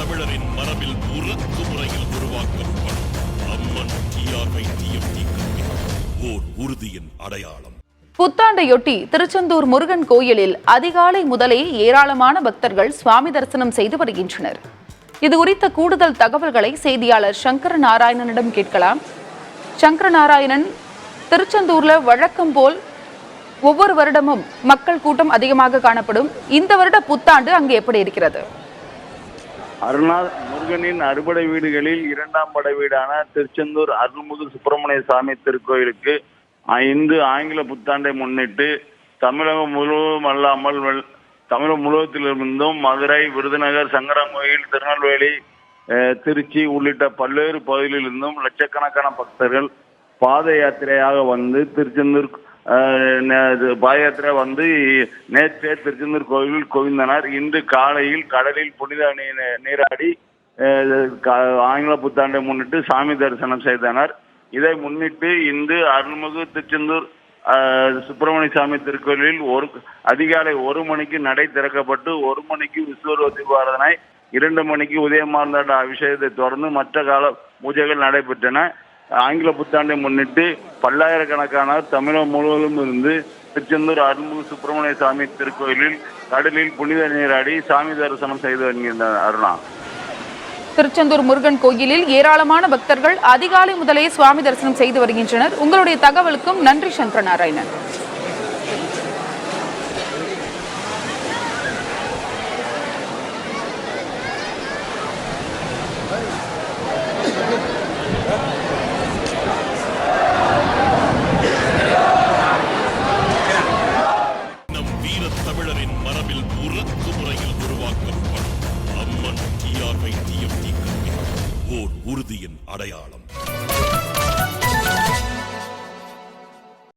தமிழரின் மரபில் உருக்கு முறையில் உருவாக்கப்படும் அம்மன் TRY-TFT ஓர் உறுதியின் அடையாளம். புத்தாண்டையொட்டி திருச்செந்தூர் முருகன் கோயிலில் அதிகாலை முதலே ஏராளமான பக்தர்கள் சுவாமி தரிசனம் செய்து வருகின்றனர். இது குறித்த கூடுதல் தகவல்களை செய்தியாளர் சங்கர நாராயணனிடம் கேட்கலாம். சங்கர நாராயணன், திருச்செந்தூர்ல வழக்கம் போல் ஒவ்வொரு வருடமும் மக்கள் கூட்டம் அதிகமாக காணப்படும். இந்த வருட புத்தாண்டு அங்கு எப்படி இருக்கிறது? அருள்நாத் முருகனின் அறுபடை வீடுகளில் இரண்டாம் படை வீடான திருச்செந்தூர் அருள்மிகு சுப்பிரமணிய சாமி திருக்கோயிலுக்கு இந்து ஆங்கில புத்தாண்டை முன்னிட்டு தமிழகம் முழுவதும் அல்லாமல் தமிழகம் முழுவதிலிருந்தும் மதுரை, விருதுநகர், சங்கரங்கோயில், திருநெல்வேலி, திருச்சி உள்ளிட்ட பல்வேறு பகுதிகளிலிருந்தும் லட்சக்கணக்கான பக்தர்கள் பாத யாத்திரையாக வந்து திருச்செந்தூர் பாத யாத்திரை வந்து நேற்றே திருச்செந்தூர் கோயிலில் குவிந்தனர். இன்று காலையில் கடலில் புனித நீராடி ஆங்கில புத்தாண்டை முன்னிட்டு சாமி தரிசனம் செய்தனர். இதை முன்னிட்டு இன்று அருள்மிகு திருச்செந்தூர் சுப்பிரமணிய சாமி திருக்கோயிலில் அதிகாலை 1 மணிக்கு நடை திறக்கப்பட்டு 1 மணிக்கு விஸ்வரூப தீபாராதனை, 2 மணிக்கு உதயமார்ந்தாண்ட அபிஷேகத்தை தொடர்ந்து மற்ற கால பூஜைகள் நடைபெற்றன. ஆங்கில புத்தாண்டை முன்னிட்டு பல்லாயிரக்கணக்கானோர் தமிழகம் முழுவதும் இருந்து திருச்செந்தூர் அருள்மிகு சுப்பிரமணிய சாமி திருக்கோயிலில் கடலில் புனித நீராடி சாமி தரிசனம் செய்து வருகின்றனர். அருணா, திருச்செந்தூர் முருகன் கோயிலில் ஏராளமான பக்தர்கள் அதிகாலை முதலே சுவாமி தரிசனம் செய்து வருகின்றனர். உங்களுடைய தகவலுக்கும் நன்றி சங்கர நாராயணன். நம் வீர தமிழரின் மரபில் உருக்கு முறையில் உருவாக்கப்படும் அம்மன் TRY-TFT ஓர் உறுதியின் அடையாளம்.